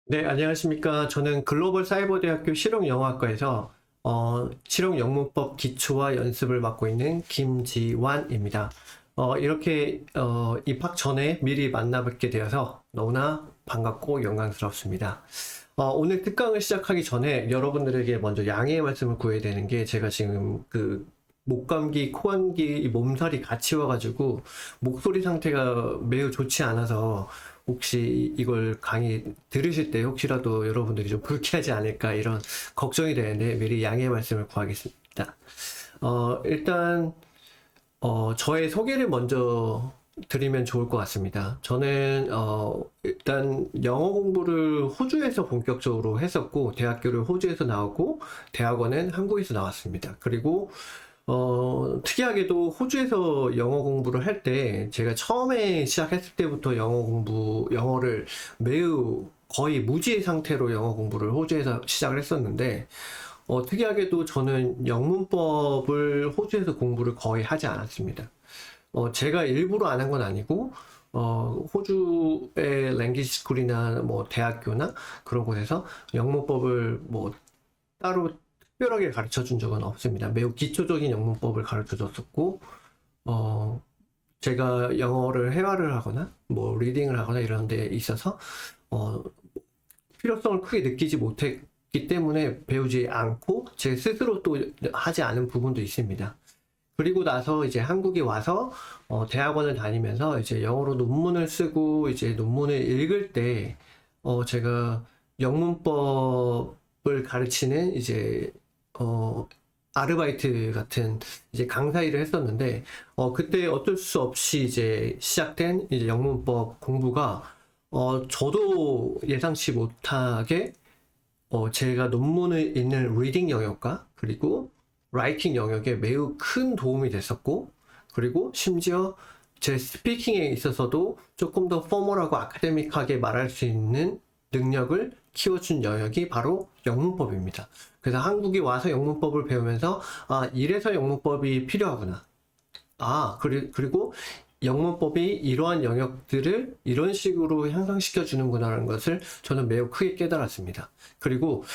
네, 안녕하십니까. 저는 글로벌 사이버대학교 실용영어학과에서 실용영문법 기초와 연습을 맡고 있는 김지완입니다. 이렇게 입학 전에 미리 만나뵙게 되어서 너무나 반갑고 영광스럽습니다. 오늘 특강을 시작하기 전에 여러분들에게 먼저 양해의 말씀을 구해야 되는 게, 제가 지금 목감기, 코감기, 이 몸살이 같이 와가지고 목소리 상태가 매우 좋지 않아서, 혹시 이걸 강의 들으실 때 혹시라도 여러분들이 좀 불쾌하지 않을까 이런 걱정이 되는데 미리 양해의 말씀을 구하겠습니다. 일단 저의 소개를 먼저 드리면 좋을 것 같습니다. 저는 일단 영어 공부를 호주에서 본격적으로 했었고, 대학교를 호주에서 나오고 대학원은 한국에서 나왔습니다. 그리고 특이하게도 호주에서 영어 공부를 할 때, 제가 처음에 시작했을 때부터 영어를 매우 거의 무지의 상태로 영어 공부를 호주에서 시작을 했었는데, 특이하게도 저는 영문법을 호주에서 공부를 거의 하지 않았습니다. 제가 일부러 안 한 건 아니고, 호주의 랭귀지 스쿨이나 뭐 대학교나 그런 곳에서 영문법을 뭐 따로 특별하게 가르쳐 준 적은 없습니다. 매우 기초적인 영문법을 가르쳐 줬었고, 제가 영어를 회화를 하거나, 뭐, 리딩을 하거나 이런 데 있어서, 필요성을 크게 느끼지 못했기 때문에 배우지 않고, 제 스스로 또 하지 않은 부분도 있습니다. 그리고 나서 이제 한국에 와서, 대학원을 다니면서 이제 영어로 논문을 쓰고, 이제 논문을 읽을 때, 제가 영문법을 가르치는 이제 아르바이트 같은 이제 강사 일을 했었는데, 그때 어쩔 수 없이 이제 시작된 이제 영문법 공부가, 저도 예상치 못하게, 제가 논문을 읽는 리딩 영역과 그리고 라이팅 영역에 매우 큰 도움이 됐었고, 그리고 심지어 제 스피킹에 있어서도 조금 더 포멀하고 아카데믹하게 말할 수 있는 능력을 키워준 영역이 바로 영문법입니다. 그래서 한국에 와서 영문법을 배우면서, 이래서 영문법이 필요하구나. 그리고 영문법이 이러한 영역들을 이런 식으로 향상시켜 주는구나라는 것을 저는 매우 크게 깨달았습니다. 그리고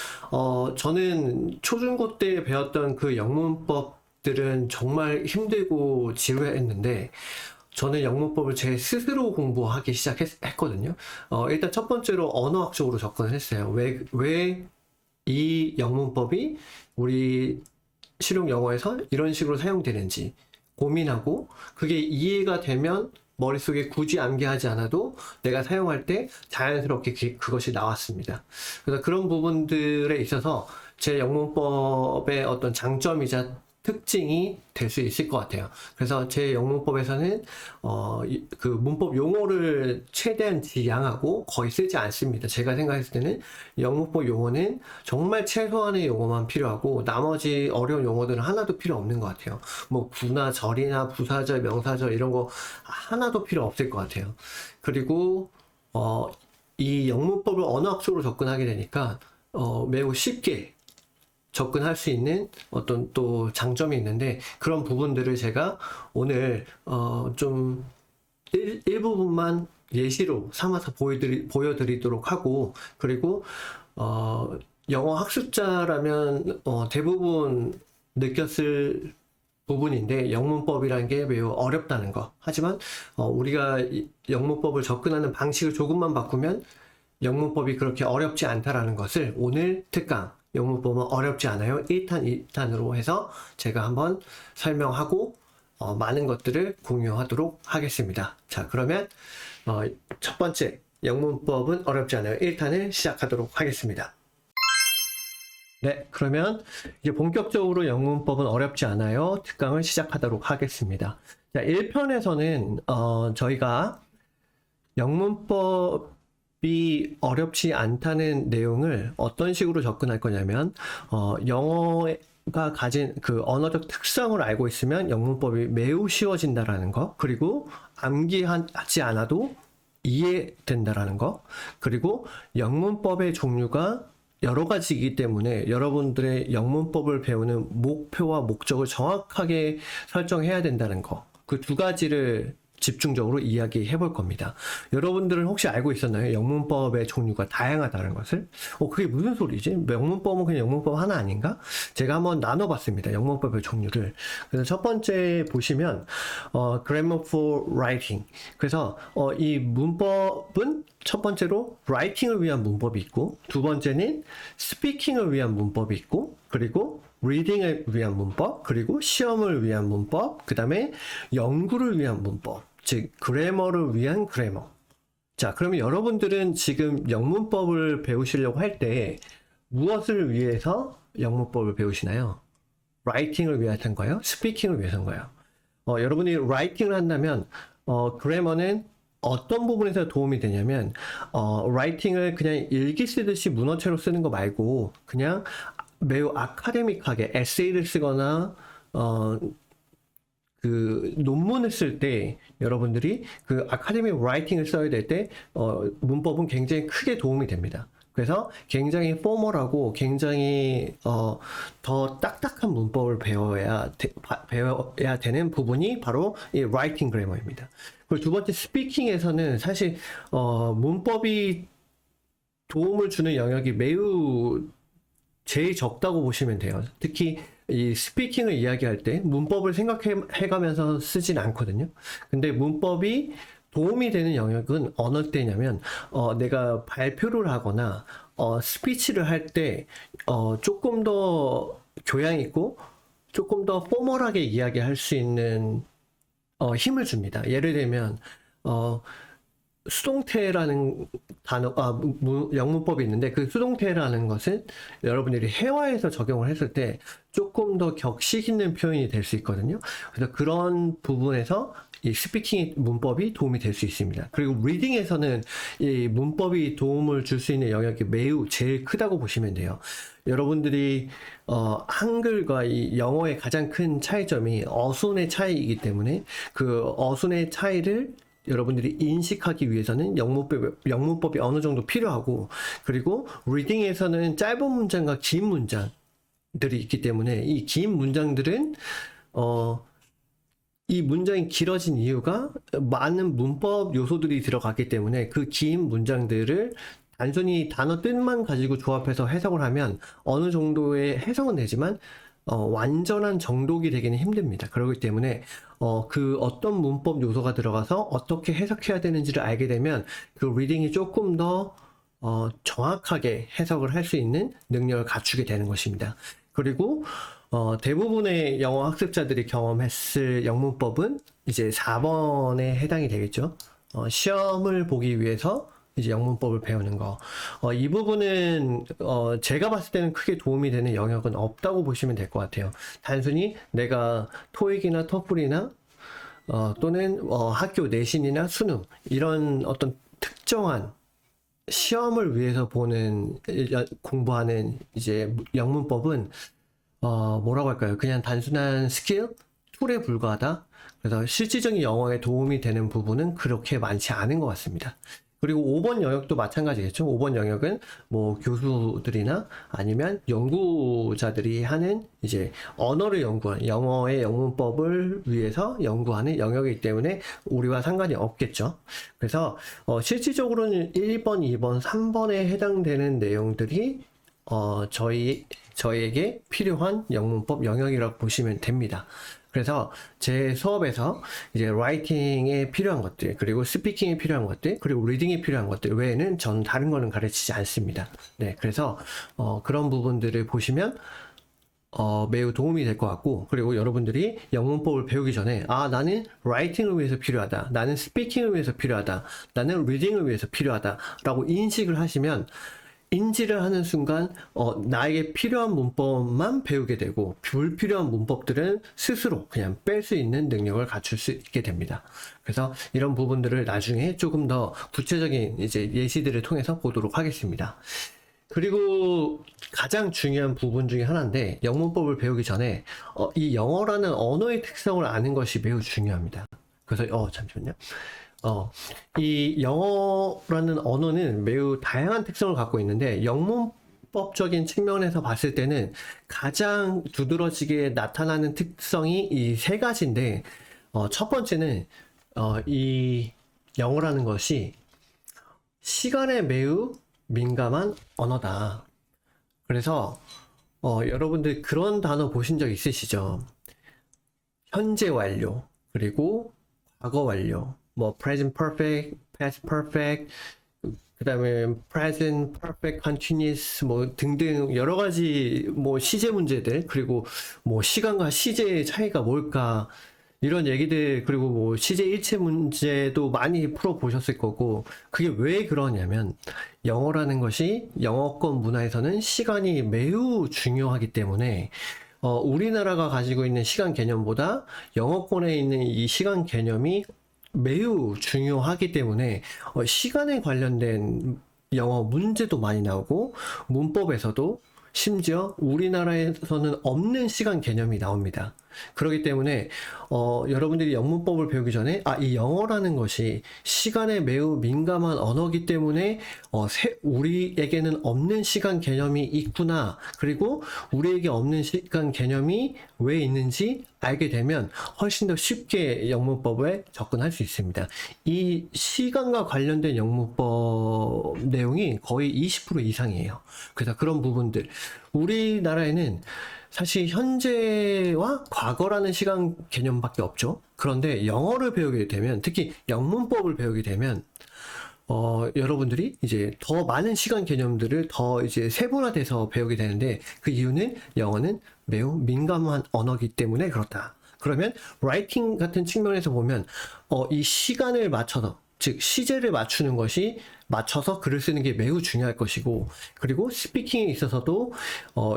저는 초중고 때 배웠던 그 영문법들은 정말 힘들고 지루했는데, 저는 영문법을 제 스스로 공부하기 시작했거든요. 일단 첫 번째로 언어학적으로 접근을 했어요. 왜 이 영문법이 우리 실용 영어에서 이런 식으로 사용되는지 고민하고, 그게 이해가 되면 머릿속에 굳이 암기하지 않아도 내가 사용할 때 자연스럽게 그것이 나왔습니다. 그래서 그런 부분들에 있어서 제 영문법의 어떤 장점이자 특징이 될 수 있을 것 같아요. 그래서 제 영문법에서는 그 문법 용어를 최대한 지양하고 거의 쓰지 않습니다. 제가 생각했을 때는 영문법 용어는 정말 최소한의 용어만 필요하고, 나머지 어려운 용어들은 하나도 필요 없는 것 같아요. 뭐 구나 절이나 부사절, 명사절 이런 거 하나도 필요 없을 것 같아요. 그리고 이 영문법을 언어학적으로 접근하게 되니까 매우 쉽게 접근할 수 있는 어떤 또 장점이 있는데, 그런 부분들을 제가 오늘 좀 일부분만 예시로 삼아서 보여드리도록 하고, 그리고 영어 학습자라면 대부분 느꼈을 부분인데, 영문법이라는 게 매우 어렵다는 거. 하지만 우리가 영문법을 접근하는 방식을 조금만 바꾸면 영문법이 그렇게 어렵지 않다라는 것을 오늘 특강 영문법은 어렵지 않아요 1탄, 2탄으로 해서 제가 한번 설명하고 많은 것들을 공유하도록 하겠습니다. 자, 그러면 첫 번째 영문법은 어렵지 않아요 1탄을 시작하도록 하겠습니다. 네, 그러면 이제 본격적으로 영문법은 어렵지 않아요 특강을 시작하도록 하겠습니다. 자, 1편에서는 저희가 영문법이 어렵지 않다는 내용을 어떤 식으로 접근할 거냐면, 영어가 가진 그 언어적 특성을 알고 있으면 영문법이 매우 쉬워진다라는 거, 그리고 암기하지 않아도 이해된다라는 거, 그리고 영문법의 종류가 여러 가지이기 때문에 여러분들의 영문법을 배우는 목표와 목적을 정확하게 설정해야 된다는 거, 그 두 가지를 집중적으로 이야기해 볼 겁니다. 여러분들은 혹시 알고 있었나요? 영문법의 종류가 다양하다는 것을? 그게 무슨 소리지? 영문법은 그냥 영문법 하나 아닌가? 제가 한번 나눠봤습니다. 영문법의 종류를. 그래서 첫 번째 보시면 grammar for writing. 그래서 이 문법은 첫 번째로 writing을 위한 문법이 있고, 두 번째는 speaking을 위한 문법이 있고, 그리고 reading을 위한 문법, 그리고 시험을 위한 문법, 그 다음에 연구를 위한 문법, 즉 그래머를 위한 그래머. 자, 그러면 여러분들은 지금 영문법을 배우시려고 할 때 무엇을 위해서 영문법을 배우시나요? 라이팅을 위해서인가요? 스피킹을 위해서인가요? 여러분이 라이팅을 한다면 그래머는 어떤 부분에서 도움이 되냐면 라이팅을 그냥 일기 쓰듯이 문어체로 쓰는 거 말고 그냥 매우 아카데믹하게 에세이를 쓰거나 그 논문을 쓸 때 여러분들이 그 아카데믹 라이팅을 써야 될 때 문법은 굉장히 크게 도움이 됩니다. 그래서 굉장히 포멀하고 굉장히 더 딱딱한 문법을 배워야 되는 부분이 바로 이 라이팅 그래머입니다. 그리고 두 번째 스피킹에서는 사실 문법이 도움을 주는 영역이 매우 제일 적다고 보시면 돼요. 특히 이 스피킹을 이야기할 때 문법을 생각해가면서 쓰진 않거든요. 근데 문법이 도움이 되는 영역은 어느 때냐면 내가 발표를 하거나 스피치를 할 때 조금 더 교양 있고 조금 더 포멀하게 이야기할 수 있는 힘을 줍니다. 예를 들면 수동태라는 단어, 영문법이 있는데 그 수동태라는 것은 여러분들이 회화에서 적용을 했을 때 조금 더 격식 있는 표현이 될 수 있거든요. 그래서 그런 부분에서 이 스피킹 문법이 도움이 될 수 있습니다. 그리고 리딩에서는 이 문법이 도움을 줄 수 있는 영역이 매우 제일 크다고 보시면 돼요. 여러분들이 한글과 이 영어의 가장 큰 차이점이 어순의 차이이기 때문에 그 어순의 차이를 여러분들이 인식하기 위해서는 영문법이 어느 정도 필요하고, 그리고 리딩에서는 짧은 문장과 긴 문장들이 있기 때문에 이 긴 문장들은 이 문장이 길어진 이유가 많은 문법 요소들이 들어갔기 때문에 그 긴 문장들을 단순히 단어 뜻만 가지고 조합해서 해석을 하면 어느 정도의 해석은 되지만 완전한 정독이 되기는 힘듭니다. 그렇기 때문에 그 어떤 문법 요소가 들어가서 어떻게 해석해야 되는지를 알게 되면 그 리딩이 조금 더 정확하게 해석을 할 수 있는 능력을 갖추게 되는 것입니다. 그리고 대부분의 영어 학습자들이 경험했을 영문법은 이제 4번에 해당이 되겠죠. 시험을 보기 위해서 이제 영문법을 배우는 거. 이 부분은 제가 봤을 때는 크게 도움이 되는 영역은 없다고 보시면 될 것 같아요. 단순히 내가 토익이나 토플이나 또는 학교 내신이나 수능 이런 어떤 특정한 시험을 위해서 공부하는 이제 영문법은 뭐라고 할까요? 그냥 단순한 스킬, 툴에 불과하다. 그래서 실질적인 영어에 도움이 되는 부분은 그렇게 많지 않은 것 같습니다. 그리고 5번 영역도 마찬가지겠죠. 5번 영역은 뭐 교수들이나 아니면 연구자들이 하는 이제 언어를 연구하는, 영어의 영문법을 위해서 연구하는 영역이기 때문에 우리와 상관이 없겠죠. 그래서 실질적으로는 1번, 2번, 3번에 해당되는 내용들이 저희에게 필요한 영문법 영역이라고 보시면 됩니다. 그래서 제 수업에서 이제 라이팅에 필요한 것들, 그리고 스피킹에 필요한 것들, 그리고 리딩에 필요한 것들 외에는 전 다른 거는 가르치지 않습니다. 네, 그래서 그런 부분들을 보시면 매우 도움이 될 것 같고, 그리고 여러분들이 영문법을 배우기 전에 나는 라이팅을 위해서 필요하다, 나는 스피킹을 위해서 필요하다, 나는 리딩을 위해서 필요하다 라고 인식을 하시면 인지를 하는 순간 나에게 필요한 문법만 배우게 되고 불필요한 문법들은 스스로 그냥 뺄 수 있는 능력을 갖출 수 있게 됩니다. 그래서 이런 부분들을 나중에 조금 더 구체적인 이제 예시들을 통해서 보도록 하겠습니다. 그리고 가장 중요한 부분 중에 하나인데, 영문법을 배우기 전에 이 영어라는 언어의 특성을 아는 것이 매우 중요합니다. 그래서 잠시만요. 이 영어라는 언어는 매우 다양한 특성을 갖고 있는데, 영문법적인 측면에서 봤을 때는 가장 두드러지게 나타나는 특성이 이 세 가지인데, 첫 번째는 이 영어라는 것이 시간에 매우 민감한 언어다. 그래서 여러분들 그런 단어 보신 적 있으시죠? 현재 완료, 그리고 과거 완료, 뭐 present perfect, past perfect, 그다음에 present perfect continuous 뭐 등등 여러 가지 뭐 시제 문제들, 그리고 뭐 시간과 시제의 차이가 뭘까, 이런 얘기들, 그리고 뭐 시제 일체 문제도 많이 풀어 보셨을 거고, 그게 왜 그러냐면 영어라는 것이 영어권 문화에서는 시간이 매우 중요하기 때문에 우리나라가 가지고 있는 시간 개념보다 영어권에 있는 이 시간 개념이 매우 중요하기 때문에 시간에 관련된 영어 문제도 많이 나오고, 문법에서도 심지어 우리나라에서는 없는 시간 개념이 나옵니다. 그렇기 때문에 여러분들이 영문법을 배우기 전에 이 영어라는 것이 시간에 매우 민감한 언어이기 때문에 우리에게는 없는 시간 개념이 있구나, 그리고 우리에게 없는 시간 개념이 왜 있는지 알게 되면 훨씬 더 쉽게 영문법에 접근할 수 있습니다. 이 시간과 관련된 영문법 내용이 거의 20% 이상이에요. 그래서 그런 부분들, 우리나라에는 사실 현재와 과거라는 시간 개념밖에 없죠. 그런데 영어를 배우게 되면, 특히 영문법을 배우게 되면 여러분들이 이제 더 많은 시간 개념들을 더 이제 세분화돼서 배우게 되는데, 그 이유는 영어는 매우 민감한 언어이기 때문에 그렇다. 그러면 라이팅 같은 측면에서 보면 이 시간을 맞춰서, 즉 시제를 맞춰서 글을 쓰는 게 매우 중요할 것이고, 그리고 스피킹에 있어서도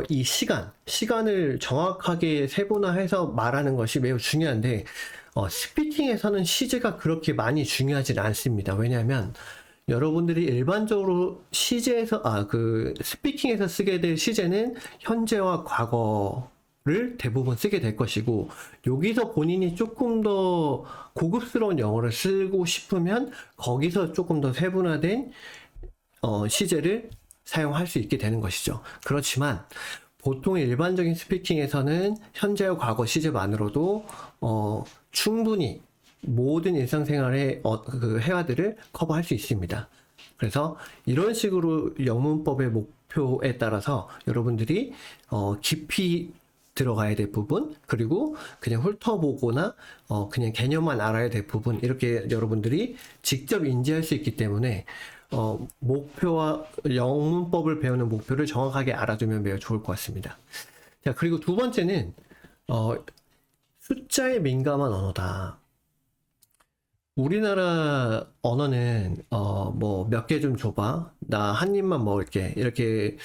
이 시간을 정확하게 세분화해서 말하는 것이 매우 중요한데, 스피킹에서는 시제가 그렇게 많이 중요하진 않습니다. 왜냐하면 여러분들이 일반적으로 스피킹에서 쓰게 될 시제는 현재와 과거를 대부분 쓰게 될 것이고, 여기서 본인이 조금 더 고급스러운 영어를 쓰고 싶으면 거기서 조금 더 세분화된 시제를 사용할 수 있게 되는 것이죠. 그렇지만 보통 일반적인 스피킹에서는 현재와 과거 시제만으로도 충분히 모든 일상생활의 그 회화들을 커버할 수 있습니다. 그래서 이런 식으로 영문법의 목표에 따라서 여러분들이 깊이 들어가야 될 부분, 그리고 그냥 훑어보거나 그냥 개념만 알아야 될 부분, 이렇게 여러분들이 직접 인지할 수 있기 때문에 목표와 영문법을 배우는 목표를 정확하게 알아두면 매우 좋을 것 같습니다. 자, 그리고 두 번째는 숫자에 민감한 언어다. 우리나라 언어는 뭐 몇 개 좀 줘봐, 나 한 입만 먹을게, 이렇게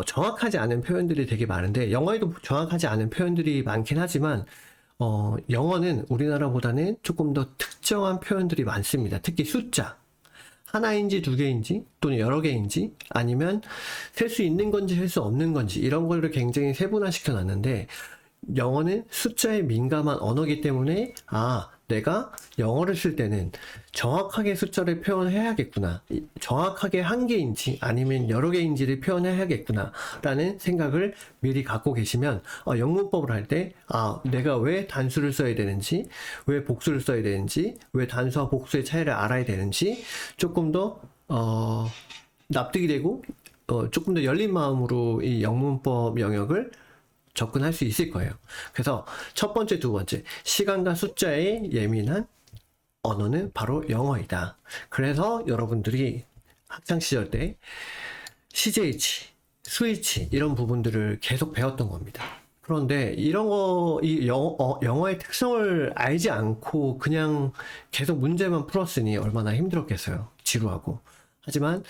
정확하지 않은 표현들이 되게 많은데, 영어에도 정확하지 않은 표현들이 많긴 하지만 영어는 우리나라보다는 조금 더 특정한 표현들이 많습니다. 특히 숫자, 하나인지 두 개인지 또는 여러 개인지, 아니면 셀 수 있는 건지 셀 수 없는 건지, 이런 거를 굉장히 세분화시켜 놨는데, 영어는 숫자에 민감한 언어이기 때문에 내가 영어를 쓸 때는 정확하게 숫자를 표현해야겠구나, 정확하게 한 개인지 아니면 여러 개인지를 표현해야겠구나 라는 생각을 미리 갖고 계시면 영문법을 할 때 내가 왜 단수를 써야 되는지, 왜 복수를 써야 되는지, 왜 단수와 복수의 차이를 알아야 되는지 조금 더 납득이 되고 조금 더 열린 마음으로 이 영문법 영역을 접근할 수 있을 거예요. 그래서 첫 번째, 두 번째, 시간과 숫자에 예민한 언어는 바로 영어이다. 그래서 여러분들이 학창시절 때 CJH, 스위치 이런 부분들을 계속 배웠던 겁니다. 그런데 이런 영어의 특성을 알지 않고 그냥 계속 문제만 풀었으니 얼마나 힘들었겠어요. 지루하고. 하지만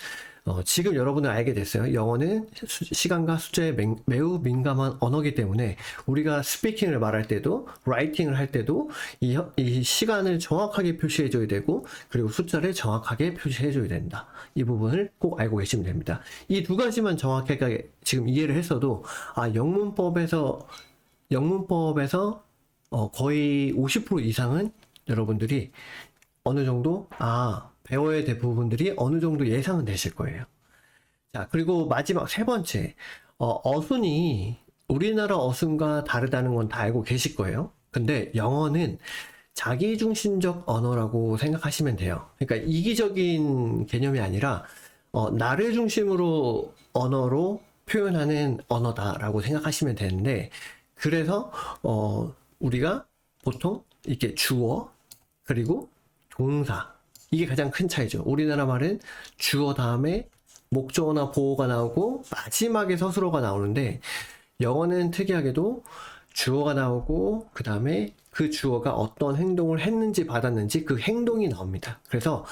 지금 여러분은 알게 됐어요. 영어는 시간과 숫자에 매우 민감한 언어이기 때문에 우리가 스피킹을 말할 때도, 라이팅을 할 때도 이 시간을 정확하게 표시해줘야 되고, 그리고 숫자를 정확하게 표시해줘야 된다. 이 부분을 꼭 알고 계시면 됩니다. 이 두 가지만 정확하게 지금 이해를 했어도 영문법에서 거의 50% 이상은 여러분들이 어느 정도 배워야 될 부분들이 어느 정도 예상은 되실 거예요. 자, 그리고 마지막 세 번째, 어순이 우리나라 어순과 다르다는 건 다 알고 계실 거예요. 근데 영어는 자기중심적 언어라고 생각하시면 돼요. 그러니까 이기적인 개념이 아니라 나를 중심으로 언어로 표현하는 언어다라고 생각하시면 되는데, 그래서 우리가 보통 이렇게 주어 그리고 동사, 이게 가장 큰 차이죠. 우리나라 말은 주어 다음에 목적어나 보어가 나오고 마지막에 서술어가 나오는데, 영어는 특이하게도 주어가 나오고 그 다음에 그 주어가 어떤 행동을 했는지 받았는지 그 행동이 나옵니다. 그래서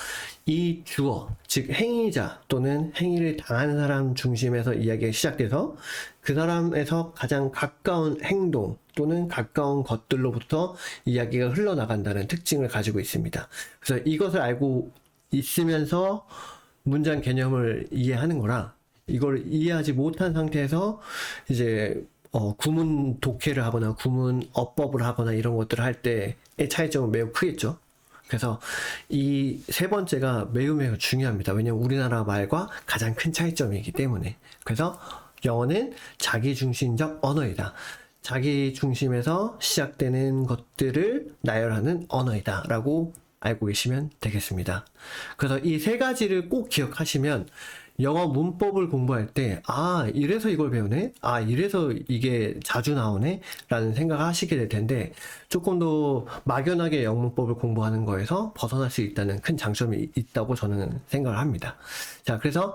이 주어, 즉 행위자 또는 행위를 당한 사람 중심에서 이야기가 시작돼서 그 사람에서 가장 가까운 행동 또는 가까운 것들로부터 이야기가 흘러나간다는 특징을 가지고 있습니다. 그래서 이것을 알고 있으면서 문장 개념을 이해하는 거랑, 이걸 이해하지 못한 상태에서 이제 구문 독해를 하거나 구문 어법을 하거나 이런 것들을 할 때의 차이점은 매우 크겠죠. 그래서 이 세 번째가 매우 중요합니다. 왜냐하면 우리나라 말과 가장 큰 차이점이기 때문에. 그래서 영어는 자기중심적 언어이다. 자기 중심에서 시작되는 것들을 나열하는 언어이다 라고 알고 계시면 되겠습니다. 그래서 이 세 가지를 꼭 기억하시면 영어 문법을 공부할 때, 이래서 이걸 배우네? 이래서 이게 자주 나오네? 라는 생각을 하시게 될 텐데, 조금 더 막연하게 영문법을 공부하는 거에서 벗어날 수 있다는 큰 장점이 있다고 저는 생각을 합니다. 자, 그래서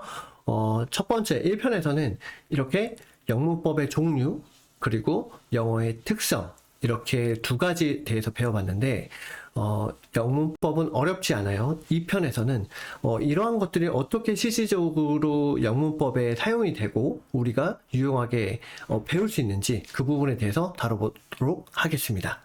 첫 번째 1편에서는 이렇게 영문법의 종류, 그리고 영어의 특성, 이렇게 두 가지 대해서 배워봤는데, 영문법은 어렵지 않아요. 이 편에서는 이러한 것들이 어떻게 실질적으로 영문법에 사용이 되고 우리가 유용하게 배울 수 있는지 그 부분에 대해서 다뤄보도록 하겠습니다.